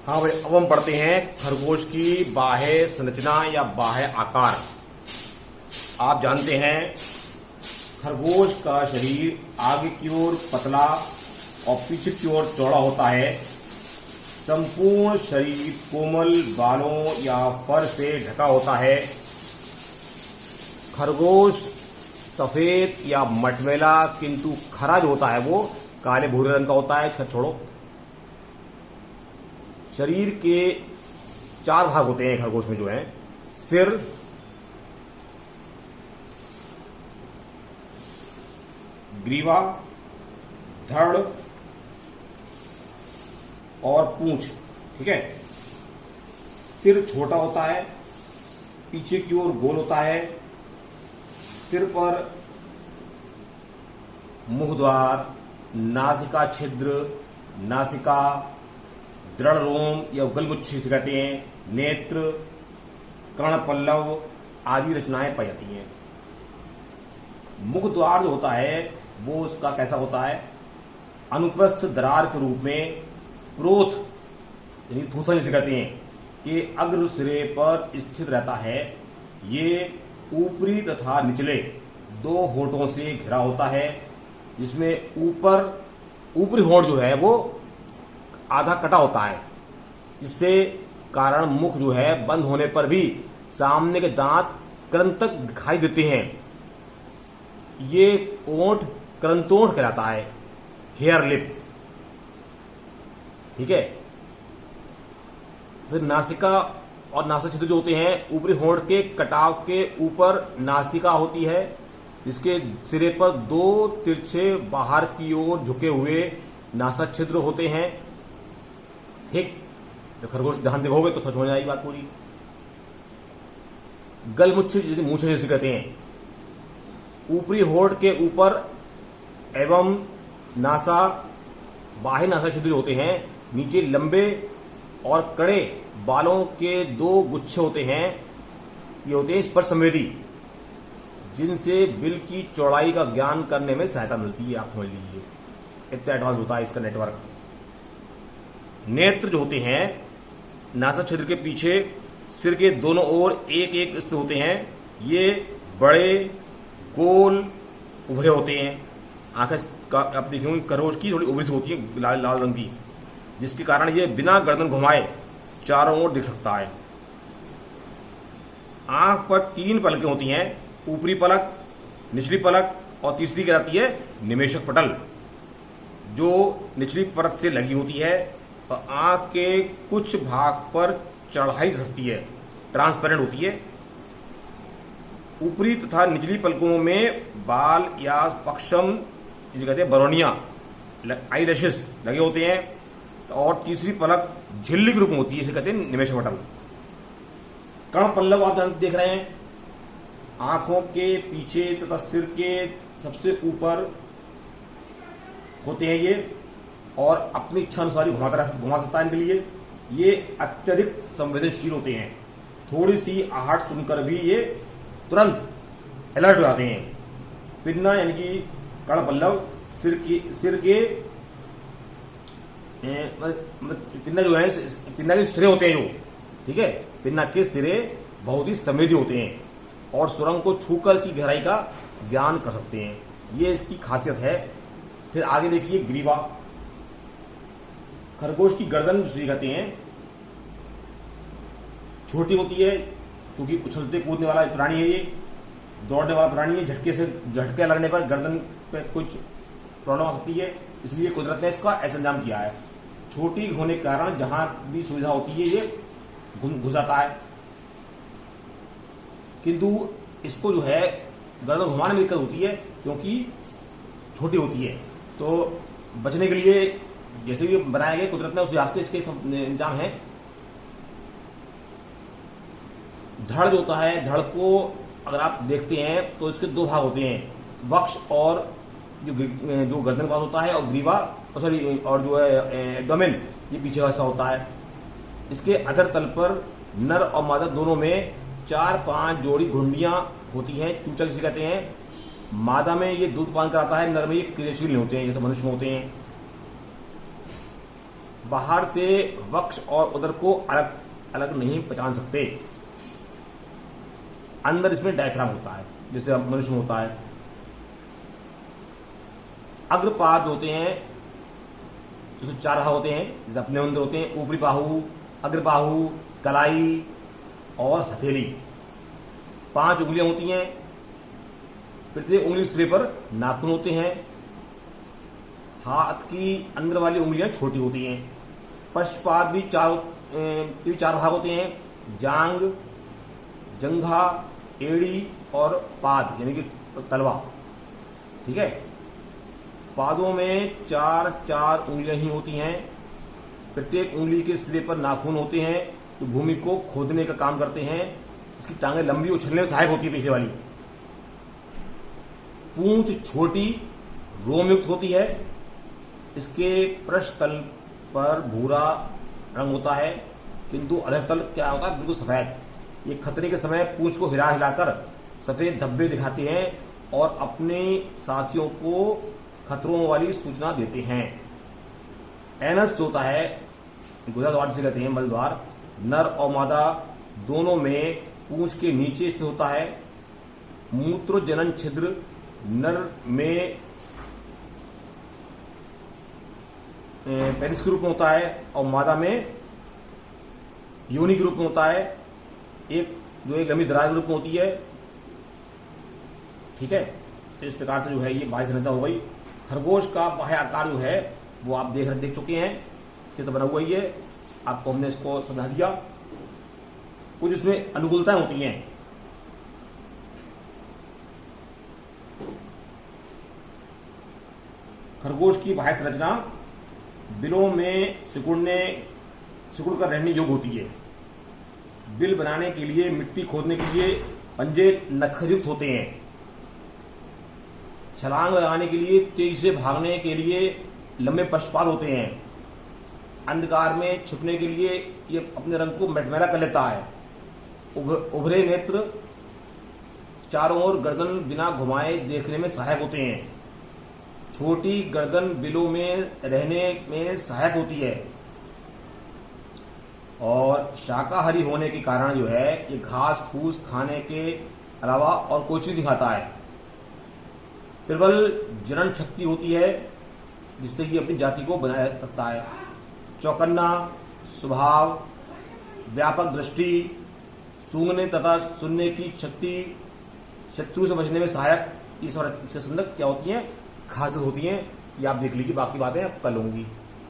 हाँ भाई, अब हम पढ़ते हैं खरगोश की बाह्य संरचना या बाह्य आकार। आप जानते हैं खरगोश का शरीर आगे की ओर पतला और पीछे की ओर चौड़ा होता है। संपूर्ण शरीर कोमल बालों या फर से ढका होता है। खरगोश सफेद या मटमैला किंतु खरा जो होता है वो काले भूरे रंग का होता है। इसका छोड़ो। शरीर के 4 भाग होते हैं खरगोश में जो है सिर, ग्रीवा, धड़ और पूंछ। ठीक है। सिर छोटा होता है, पीछे की ओर गोल होता है। सिर पर मुख द्वार, नासिका छिद्र, नासिका, दृढ़ रोम या गलमुच्छ से कहते हैं, नेत्र, कर्ण पल्लव आदि रचनाएं पाई जाती हैं। मुख द्वार जो होता है वो उसका कैसा होता है? अनुप्रस्थ दरार के रूप में प्रोथ यानी थूथन जिसे कहते हैं कि अग्र सिरे पर स्थित रहता है। ये ऊपरी तथा निचले 2 होठों से घिरा होता है, जिसमें ऊपरी होठ जो है वो आधा कटा होता है। इससे कारण मुख जो है बंद होने पर भी सामने के दांत कृंतक दिखाई देते हैं। ये ओंठ कृंतोंठ कहलाता है, हेयर लिप। ठीक है। फिर नासिका और नासा छिद्र जो होते हैं, ऊपरी होंठ के कटाव के ऊपर नासिका होती है, जिसके सिरे पर 2 तिरछे बाहर की ओर झुके हुए नासा छिद्र होते हैं। ठीक। जब खरगोश ध्यान देखोगे तो समझ में आएगी बात पूरी। गलमुच्छ जैसे मूछें जैसे कहते हैं, ऊपरी होठ के ऊपर एवं नासा बाह्य नासा छिद्र होते हैं। नीचे लंबे और कड़े बालों के 2 गुच्छे होते हैं। ये होते हैं स्पर्श संवेदी, जिनसे बिल की चौड़ाई का ज्ञान करने में सहायता मिलती है। आप समझ लीजिए, इतना एडवांस होता है इसका नेटवर्क। नेत्र जो होते हैं नासा छिद्र के पीछे सिर के दोनों ओर एक एक स्थित होते हैं। ये बड़े गोल उभरे होते हैं। आंखें आप देखेंगे खरगोश की थोड़ी उभरी सी होती है, लाल लाल रंग की, जिसके कारण ये बिना गर्दन घुमाए चारों ओर दिख सकता है। आंख पर 3 पलकें होती हैं, ऊपरी पलक, निचली पलक और तीसरी कहलाती है निमेशक पटल, जो निचली परत से लगी होती है और आंख के कुछ भाग पर चढ़ाई सकती है, ट्रांसपेरेंट होती है। ऊपरी तथा निचली पलकों में बाल या पक्षम जिसे कहते हैं बरोनिया, आईलैशेस लगे होते हैं और तीसरी पलक झिल्ली के रूप में होती है, इसे कहते हैं निमेशक पटल। कर्ण पल्लव आप देख रहे हैं, आंखों के पीछे तथा सिर के सबसे ऊपर होते हैं ये, और अपनी इच्छा अनुसार घुमा सकता है इनके लिए। ये अत्यधिक संवेदनशील होते हैं। थोड़ी सी आहट सुनकर भी ये तुरंत अलर्ट हो जाते हैं। पिन्ना यानी कि कर्ण पल्लव सिर के पिन्ना जो है, पिन्ना के सिरे होते हैं जो, ठीक है, पिन्ना के सिरे बहुत ही संवेदी होते हैं और सुरंग को छूकर इसकी गहराई का ज्ञान कर सकते हैं। ये इसकी खासियत है। फिर आगे देखिए ग्रीवा। खरगोश की गर्दन जिसे कहते हैं छोटी होती है, क्योंकि उछलते कूदने वाला प्राणी है, ये दौड़ने वाला प्राणी है। झटके लगने पर गर्दन पे कुछ प्रॉब्लम आ सकती है, इसलिए कुदरत ने इसका ऐसा इंतजाम किया है। छोटी होने के कारण जहां भी सुविधा होती है ये घुस जाता है, किंतु इसको जो है गर्दन घुमाने में दिक्कत होती है क्योंकि छोटी होती है। तो बचने के लिए जैसे भी बनाया गया कुदरत ने उस हिसाब से इसके इंतजाम है। धड़ जो होता है, धड़ को अगर आप देखते हैं तो इसके 2 भाग होते हैं, वक्ष और जो गर्दन पास होता है, और ग्रीवा सॉरी और जो है एब्डोमेन, ये पीछे का हिस्सा होता है। इसके अधर तल पर नर और मादा दोनों में 4-5 जोड़ी घुंडियां होती हैं, चूचा जिसे कहते हैं। मादा में ये दूध पान कराता है, नर में ये क्रियाशील नहीं होते हैं जैसे मनुष्य में होते हैं। बाहर से वक्ष और उदर को अलग अलग नहीं पहचान सकते। अंदर इसमें डायफ्राम होता है, जैसे मनुष्य में होता है। अग्रपाद होते हैं, जैसे चार भाग होते हैं, जैसे अपने अंदर होते हैं ऊपरी बाहु, अग्रबाहु, कलाई और हथेली। 5 उंगलियां होती हैं। प्रत्येक उंगली सिरे पर नाखून होते हैं। हाथ की अंदर वाली उंगलियां छोटी होती हैं। पश्चपाद भी चार भाग होते हैं, जांग, जंघा, एड़ी और पाद यानी कि तलवा। ठीक है। पादों में 4 उंगलियां ही होती हैं। प्रत्येक उंगली के सिरे पर नाखून होते हैं जो भूमि को खोदने का काम करते हैं। इसकी टांगें लंबी उछलने में सहायक होती है पीछे वाली। पूंछ छोटी रोमयुक्त होती है। इसके पृष्ठ तल पर भूरा रंग होता है, किंतु अधर तल क्या होता है, बिल्कुल सफेद। ये खतरे के समय पूंछ को हिला हिलाकर सफेद धब्बे दिखाते हैं और अपने साथियों को खतरों वाली सूचना देते हैं। एनस होता है, गुदा द्वार जिसे कहते हैं, मल द्वार, नर और मादा दोनों में पूंछ के नीचे स्थित होता है। मूत्र जनन छिद्र नर में पेनिस के रूप में होता है और मादा में योनि के रूप में होता है। एक लंबी दरार के रूप में होती है। ठीक है। तो इस प्रकार से जो है ये बाह्य संरचना हो गई। खरगोश का बाह्य आकार जो है वो आप देख चुके हैं, चित्र बना हुआ ही है, आपको हमने इसको समझा दिया। कुछ इसमें अनुकूलताएं होती हैं। खरगोश की बाह्य संरचना बिलों में सिकुड़ कर रहने योग्य होती है। बिल बनाने के लिए, मिट्टी खोदने के लिए पंजे नखयुक्त होते हैं। छलांग लगाने के लिए, तेजी से भागने के लिए लंबे पश्चपाद होते हैं। अंधकार में छुपने के लिए ये अपने रंग को मटमैला कर लेता है। उभरे नेत्र चारों ओर गर्दन बिना घुमाए देखने में सहायक होते हैं। छोटी गर्दन बिलों में रहने में सहायक होती है और शाकाहारी होने के कारण जो है ये घास फूस खाने के अलावा और कोई चीज नहीं खाता है। प्रबल जनन शक्ति होती है जिससे कि अपनी जाति को बनाए रखता है। चौकन्ना स्वभाव, व्यापक दृष्टि, सूंघने तथा सुनने की शक्ति, शत्रु से बचने में सहायक, इसके संबंध क्या होती है, खासियत होती हैं। ये आप देख लीजिए, बाकी बातें कल होंगी।